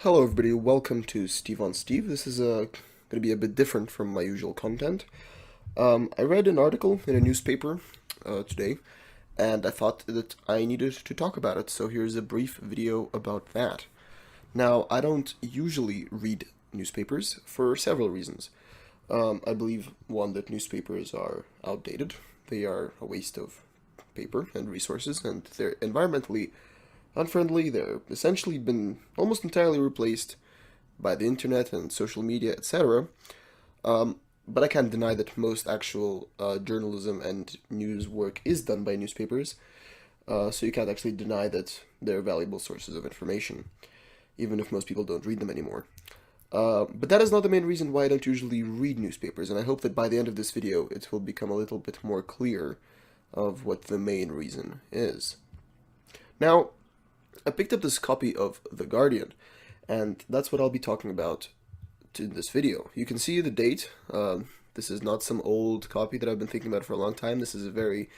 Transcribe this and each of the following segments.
Hello everybody, welcome to Steve on Steve. This is going to be a bit different from my usual content. I read an article in a newspaper today, and I thought that I needed to talk about it, so here's a brief video about that. Now, I don't usually read newspapers for several reasons. I believe, one, that newspapers are outdated. They are a waste of paper and resources, and they're environmentally unfriendly. They're essentially been almost entirely replaced by the internet and social media, etc. But I can't deny that most actual journalism and news work is done by newspapers, so you can't actually deny that they're valuable sources of information, even if most people don't read them anymore. But that is not the main reason why I don't usually read newspapers, and I hope that by the end of this video it will become a little bit more clear of what the main reason is. Now, I picked up this copy of The Guardian, and that's what I'll be talking about in this video. You can see the date. This is not some old copy that I've been thinking about for a long time. This is a very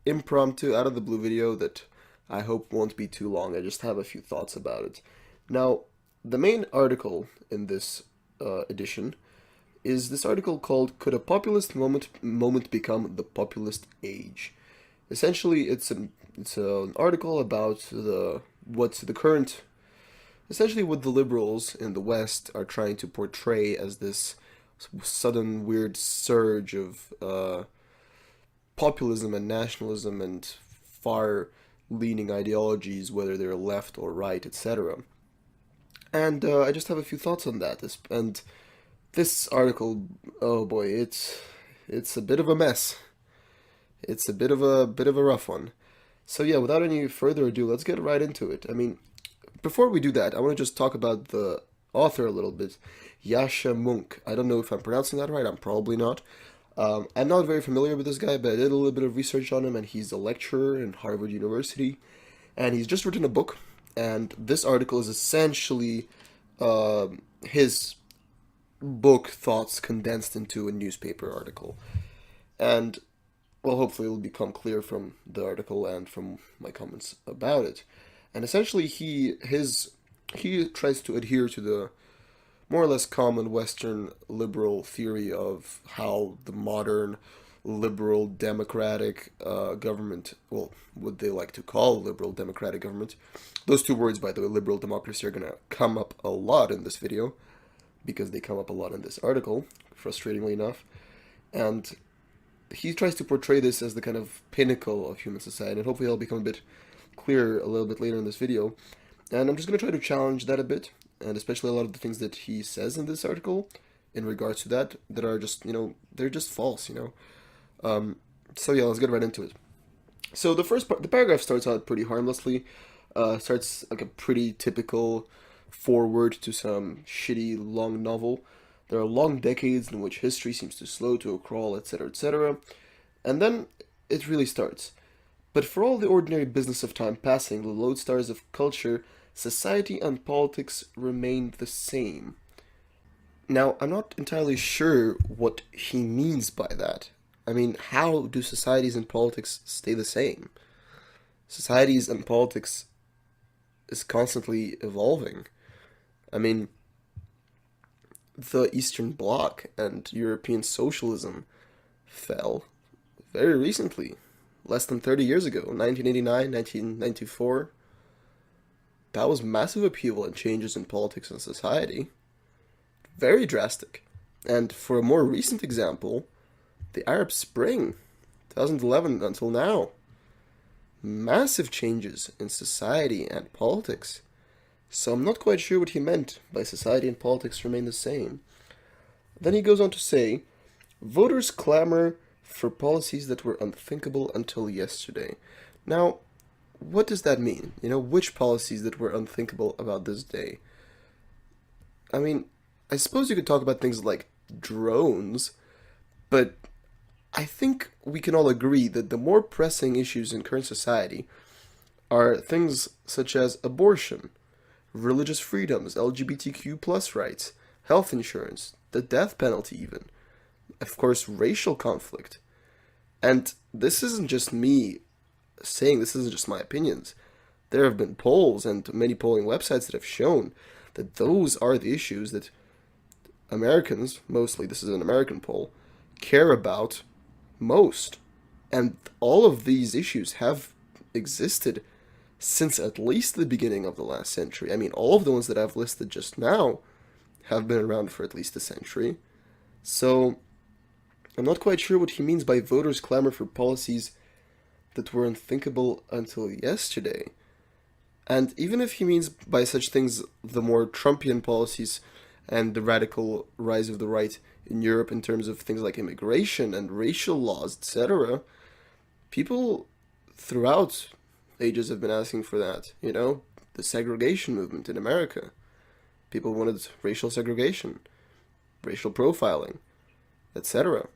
impromptu, out of the blue video that I hope won't be too long. I just have a few thoughts about it. Now, the main article in this edition is this article called "Could a Populist Moment Become the Populist Age?" Essentially, it's an article about what the liberals in the West are trying to portray as this sudden weird surge of populism and nationalism and far-leaning ideologies, whether they're left or right, etc. And I just have a few thoughts on that. And this article, oh boy, it's a bit of a mess. It's a bit of a rough one. So yeah, without any further ado, let's get right into it. I mean, before we do that, I want to just talk about the author a little bit, Yasha Munk. I don't know if I'm pronouncing that right. I'm probably not. I'm not very familiar with this guy, but I did a little bit of research on him, and he's a lecturer in Harvard University, and he's just written a book, and this article is essentially his book thoughts condensed into a newspaper article. And well, hopefully it'll become clear from the article and from my comments about it. And essentially, he tries to adhere to the more or less common Western liberal theory of how the modern liberal democratic government, well, what they like to call liberal democratic government. Those two words, by the way, liberal democracy, are going to come up a lot in this video because they come up a lot in this article, frustratingly enough. And he tries to portray this as the kind of pinnacle of human society, and hopefully it'll become a bit clearer a little bit later in this video. And I'm just going to try to challenge that a bit, and especially a lot of the things that he says in this article in regards to that are just, they're just false, So yeah, let's get right into it. So the first part, the paragraph starts out pretty harmlessly, starts like a pretty typical foreword to some shitty long novel. There are long decades in which history seems to slow to a crawl, etc., etc. And then it really starts. But for all the ordinary business of time passing, the lodestars of culture, society, and politics remain the same. Now, I'm not entirely sure what he means by that. I mean, how do societies and politics stay the same? Societies and politics is constantly evolving. I mean, the Eastern Bloc and European socialism fell very recently, less than 30 years ago, 1989, 1994. That was massive upheaval and changes in politics and society. Very drastic. And for a more recent example, the Arab Spring, 2011 until now. Massive changes in society and politics. So I'm not quite sure what he meant by society and politics remain the same. Then he goes on to say, voters clamor for policies that were unthinkable until yesterday. Now, what does that mean? Which policies that were unthinkable about this day? I mean, I suppose you could talk about things like drones, but I think we can all agree that the more pressing issues in current society are things such as abortion, religious freedoms, LGBTQ plus rights, health insurance, the death penalty even, of course, racial conflict. And this isn't just me saying, this isn't just my opinions. There have been polls and many polling websites that have shown that those are the issues that Americans, mostly this is an American poll, care about most. And all of these issues have existed since at least the beginning of the last century. I mean, all of the ones that I've listed just now have been around for at least a century. So I'm not quite sure what he means by voters clamor for policies that were unthinkable until yesterday. And even if he means by such things the more Trumpian policies and the radical rise of the right in Europe in terms of things like immigration and racial laws, etc., people throughout ages have been asking for that. You know, the segregation movement in America. People wanted racial segregation, racial profiling, etc.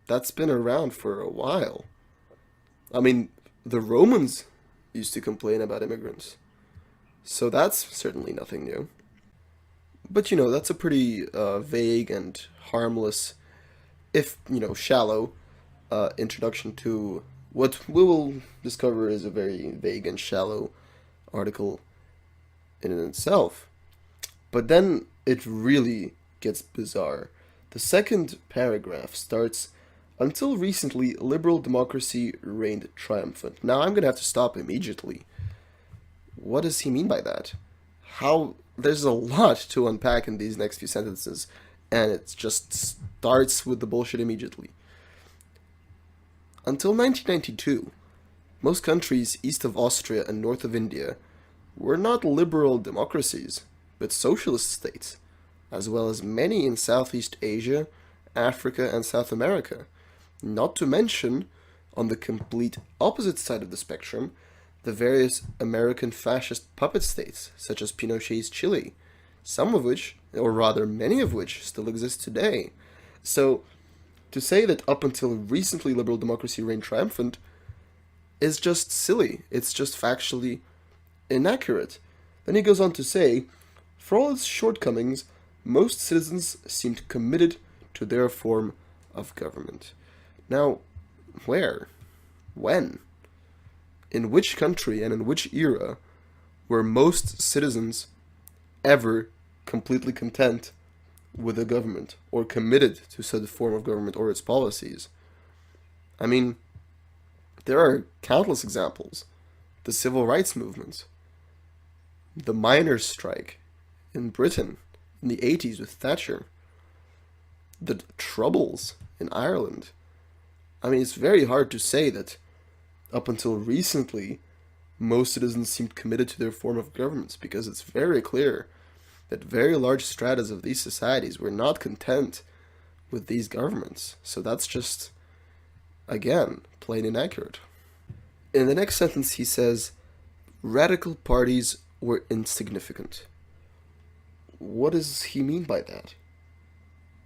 That's been around for a while. I mean, the Romans used to complain about immigrants. So that's certainly nothing new. But you know, that's a pretty vague and harmless, if, you know, shallow introduction to what we will discover is a very vague and shallow article in and itself. But then it really gets bizarre. The second paragraph starts, until recently, liberal democracy reigned triumphant. Now I'm going to have to stop immediately. What does he mean by that? How? There's a lot to unpack in these next few sentences, and it just starts with the bullshit immediately. Until 1992, most countries east of Austria and north of India were not liberal democracies, but socialist states, as well as many in Southeast Asia, Africa, and South America. Not to mention, on the complete opposite side of the spectrum, the various American fascist puppet states, such as Pinochet's Chile, some of which, or rather many of which, still exist today. So, to say that up until recently liberal democracy reigned triumphant is just silly. It's just factually inaccurate. Then he goes on to say, for all its shortcomings, most citizens seemed committed to their form of government. Now, where? When? In which country and in which era were most citizens ever completely content with the government or committed to said form of government or its policies? I mean, there are countless examples. The civil rights movement, the miners' strike in Britain in the 80s with Thatcher, the Troubles in Ireland. I mean, it's very hard to say that up until recently, most citizens seemed committed to their form of governments, because it's very clear that very large stratas of these societies were not content with these governments. So that's just, again, plain inaccurate. In the next sentence he says, radical parties were insignificant. What does he mean by that?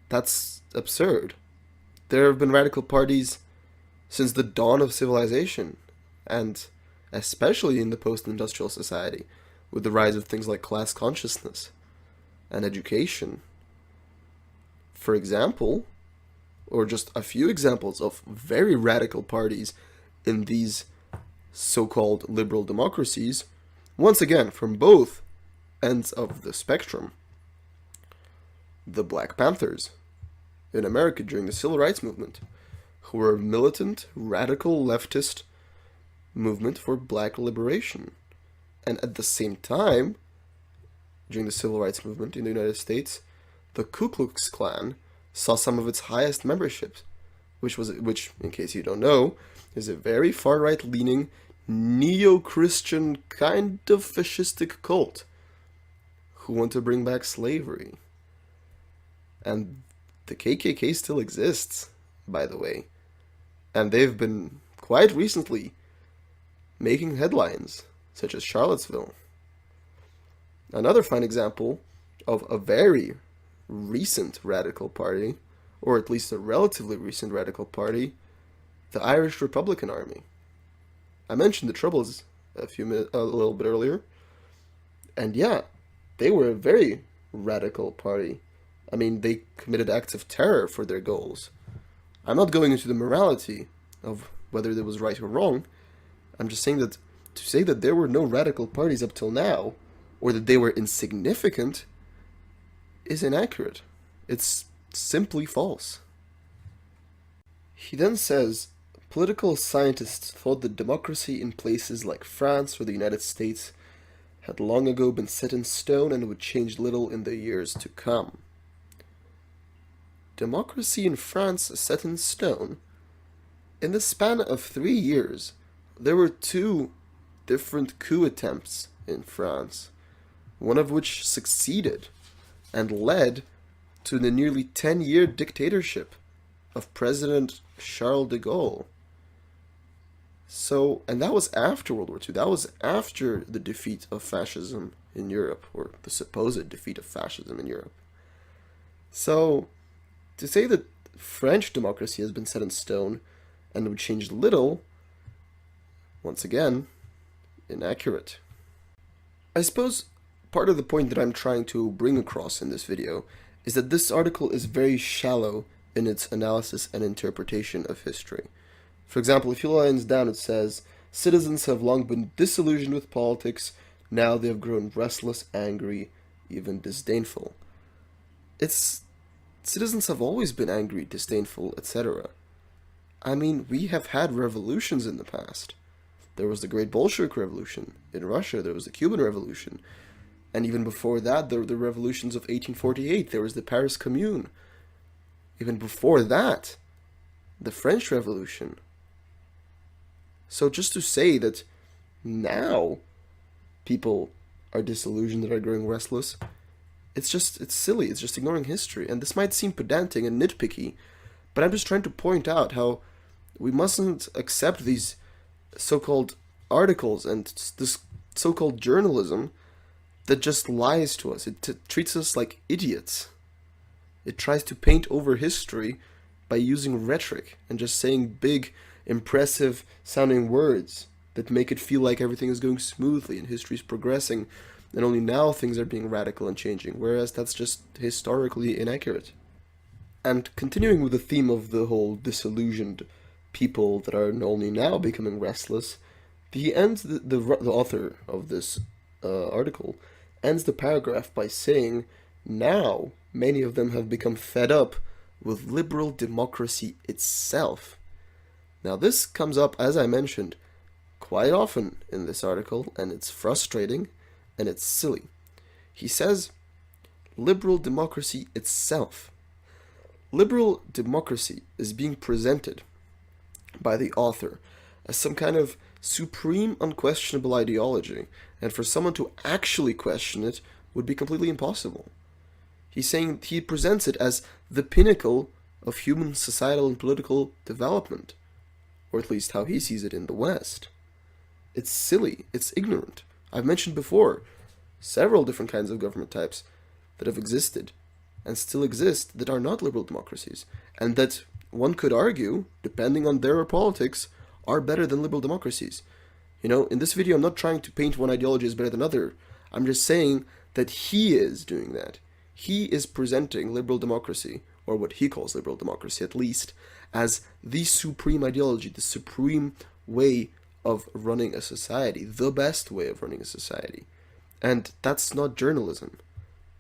That's absurd. There have been radical parties since the dawn of civilization, and especially in the post-industrial society, with the rise of things like class consciousness and education. For example, or just a few examples of very radical parties in these so-called liberal democracies, once again, from both ends of the spectrum. The Black Panthers in America during the Civil Rights Movement, who were a militant, radical leftist movement for black liberation. And at the same time, during the Civil Rights Movement in the United States, the Ku Klux Klan saw some of its highest memberships, which, in case you don't know, is a very far-right leaning, neo-Christian, kind of fascistic cult who want to bring back slavery. And the KKK still exists, by the way. And they've been, quite recently, making headlines, such as Charlottesville. Another fine example of a very recent radical party, or at least a relatively recent radical party, the Irish Republican Army. I mentioned the Troubles a little bit earlier, and yeah, they were a very radical party. I mean, they committed acts of terror for their goals. I'm not going into the morality of whether it was right or wrong. I'm just saying that to say that there were no radical parties up till now or that they were insignificant is inaccurate. It's simply false. He then says, political scientists thought that democracy in places like France or the United States had long ago been set in stone and would change little in the years to come. Democracy in France is set in stone? In the span of 3 years, there were 2 different coup attempts in France, one of which succeeded and led to the nearly 10-year dictatorship of President Charles de Gaulle. So, and that was after World War II. That was after the defeat of fascism in Europe, or the supposed defeat of fascism in Europe. So, to say that French democracy has been set in stone and would change little, once again, inaccurate. I suppose part of the point that I'm trying to bring across in this video is that this article is very shallow in its analysis and interpretation of history. For example, a few lines down it says, citizens have long been disillusioned with politics, now they have grown restless, angry, even disdainful. Citizens have always been angry, disdainful, etc. I mean, we have had revolutions in the past. There was the Great Bolshevik Revolution in Russia, there was the Cuban Revolution, and even before that, there were the revolutions of 1848, there was the Paris Commune. Even before that, the French Revolution. So just to say that now people are disillusioned and are growing restless, it's silly, it's just ignoring history. And this might seem pedantic and nitpicky, but I'm just trying to point out how we mustn't accept these so-called articles and this so-called journalism that just lies to us. It treats us like idiots. It tries to paint over history by using rhetoric and just saying big, impressive sounding words that make it feel like everything is going smoothly and history is progressing and only now things are being radical and changing, whereas that's just historically inaccurate. And continuing with the theme of the whole disillusioned people that are only now becoming restless, he ends the author of this article ends the paragraph by saying, now many of them have become fed up with liberal democracy itself. Now this comes up, as I mentioned, quite often in this article, and it's frustrating and it's silly. He says, liberal democracy itself. Liberal democracy is being presented by the author as some kind of supreme unquestionable ideology, and for someone to actually question it would be completely impossible. He's saying he presents it as the pinnacle of human societal and political development, or at least how he sees it in the West. It's silly, it's ignorant. I've mentioned before several different kinds of government types that have existed and still exist that are not liberal democracies, and that one could argue, depending on their politics, are better than liberal democracies. You know, in this video I'm not trying to paint one ideology as better than another. I'm just saying that he is doing that. He is presenting liberal democracy, or what he calls liberal democracy at least, as the supreme ideology, the supreme way of running a society, the best way of running a society. And that's not journalism.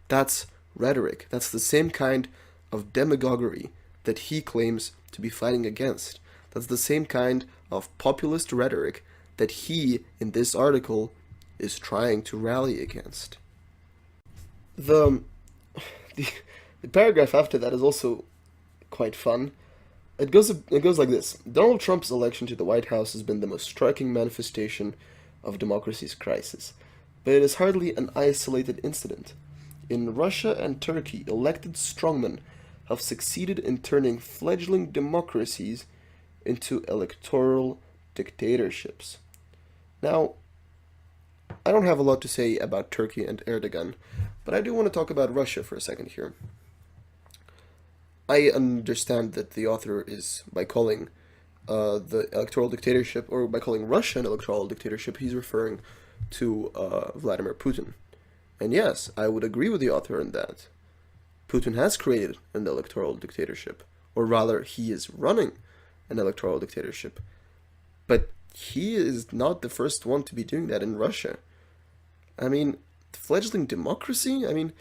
That's rhetoric. That's the same kind of demagoguery that he claims to be fighting against. That's the same kind of populist rhetoric that he, in this article, is trying to rally against. The paragraph after that is also quite fun. It goes like this. Donald Trump's election to the White House has been the most striking manifestation of democracy's crisis, but it is hardly an isolated incident. In Russia and Turkey, elected strongmen have succeeded in turning fledgling democracies into electoral dictatorships. Now, I don't have a lot to say about Turkey and Erdogan, but I do want to talk about Russia for a second here. I understand that the author is, by calling the electoral dictatorship, or by calling Russia an electoral dictatorship, he's referring to Vladimir Putin. And yes, I would agree with the author in that. Putin has created an electoral dictatorship, or rather, he is running an electoral dictatorship. But he is not the first one to be doing that in Russia. I mean, Fledgling democracy? I mean,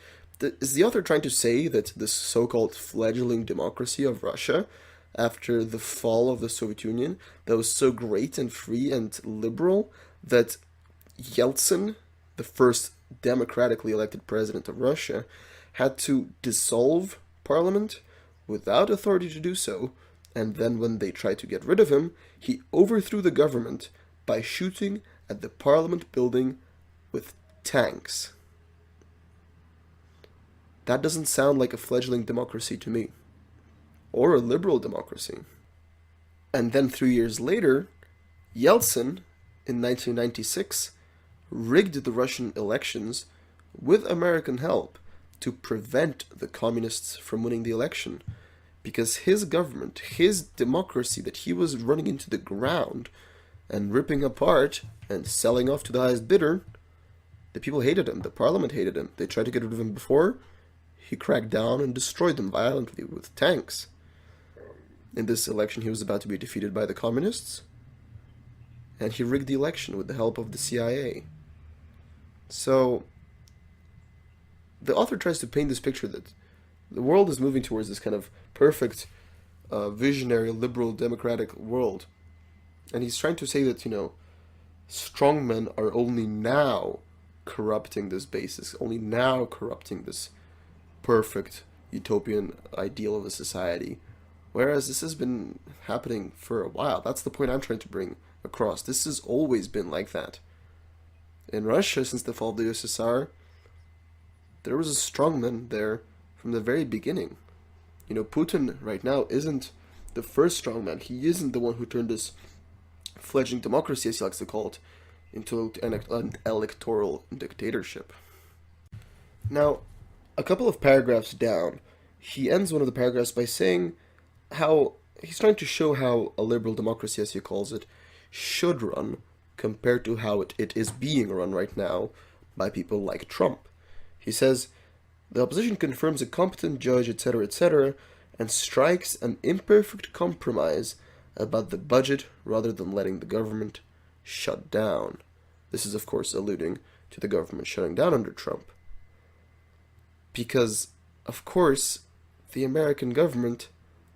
is the author trying to say that this so-called fledgling democracy of Russia, after the fall of the Soviet Union, that was so great and free and liberal that Yeltsin, the first democratically elected president of Russia, had to dissolve parliament without authority to do so, and then when they tried to get rid of him, he overthrew the government by shooting at the parliament building with tanks. That doesn't sound like a fledgling democracy to me, or a liberal democracy. And then 3 years later, Yeltsin, in 1996, rigged the Russian elections with American help to prevent the communists from winning the election. Because his government, his democracy that he was running into the ground and ripping apart and selling off to the highest bidder, the people hated him, the parliament hated him. They tried to get rid of him before. He cracked down and destroyed them violently with tanks. In this election, he was about to be defeated by the communists, and he rigged the election with the help of the CIA. So, the author tries to paint this picture that the world is moving towards this kind of perfect, visionary, liberal, democratic world. And he's trying to say that, strongmen are only now corrupting this basis, only now corrupting this perfect utopian ideal of a society. Whereas this has been happening for a while. That's the point I'm trying to bring across. This has always been like that. In Russia, since the fall of the USSR, there was a strongman there from the very beginning. Putin right now isn't the first strongman. He isn't the one who turned this fledgling democracy, as he likes to call it, into an electoral dictatorship. Now, a couple of paragraphs down, he ends one of the paragraphs by saying how he's trying to show how a liberal democracy, as he calls it, should run compared to how it is being run right now by people like Trump. He says, the opposition confirms a competent judge, etc., etc., and strikes an imperfect compromise about the budget rather than letting the government shut down. This is, of course, alluding to the government shutting down under Trump. Because, of course, the American government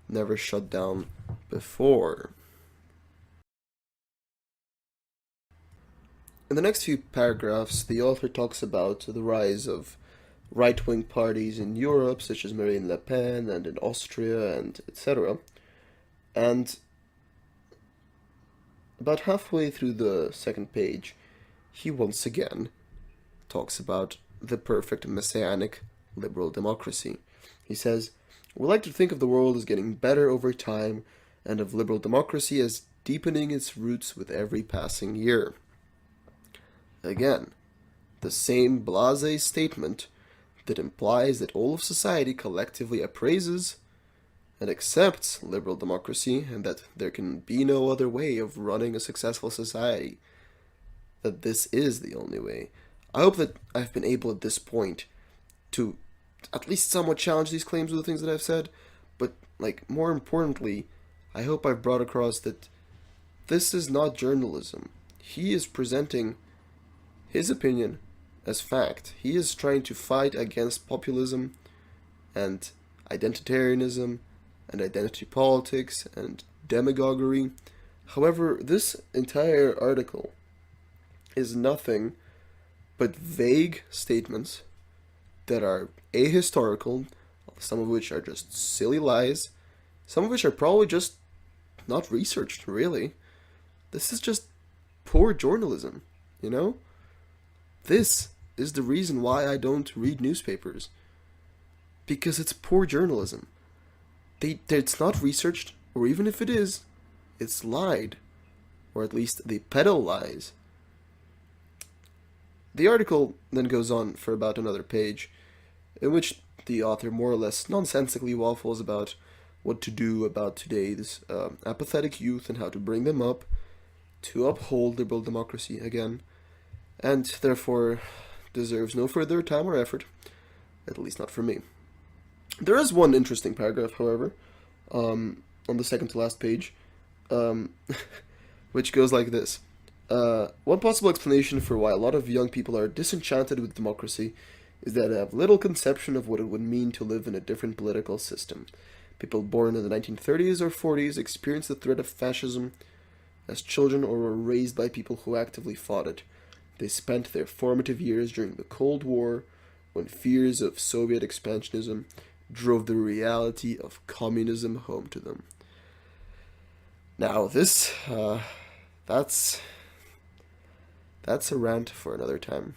never shut down before. In the next few paragraphs, the author talks about the rise of right-wing parties in Europe, such as Marine Le Pen, and in Austria, and etc. And about halfway through the second page, he once again talks about the perfect messianic liberal democracy. He says, we like to think of the world as getting better over time, and of liberal democracy as deepening its roots with every passing year. Again, the same blasé statement that implies that all of society collectively appraises and accepts liberal democracy and that there can be no other way of running a successful society, that this is the only way. I hope that I've been able at this point to at least somewhat challenge these claims with the things that I've said, but more importantly, I hope I've brought across that this is not journalism. He is presenting his opinion as fact. He is trying to fight against populism and identitarianism and identity politics and demagoguery. However, this entire article is nothing but vague statements that are ahistorical, some of which are just silly lies, some of which are probably just not researched, really. This is just poor journalism, This is the reason why I don't read newspapers. Because it's poor journalism. It's not researched, or even if it is, it's lied. Or at least they peddle lies. The article then goes on for about another page, in which the author more or less nonsensically waffles about what to do about today's apathetic youth and how to bring them up to uphold liberal democracy again, and therefore deserves no further time or effort, at least not for me. There is one interesting paragraph, however, on the second to last page, which goes like this. One possible explanation for why a lot of young people are disenchanted with democracy is that they have little conception of what it would mean to live in a different political system. People born in the 1930s or 40s experienced the threat of fascism as children or were raised by people who actively fought it. They spent their formative years during the Cold War, when fears of Soviet expansionism drove the reality of communism home to them. Now, that's that's a rant for another time.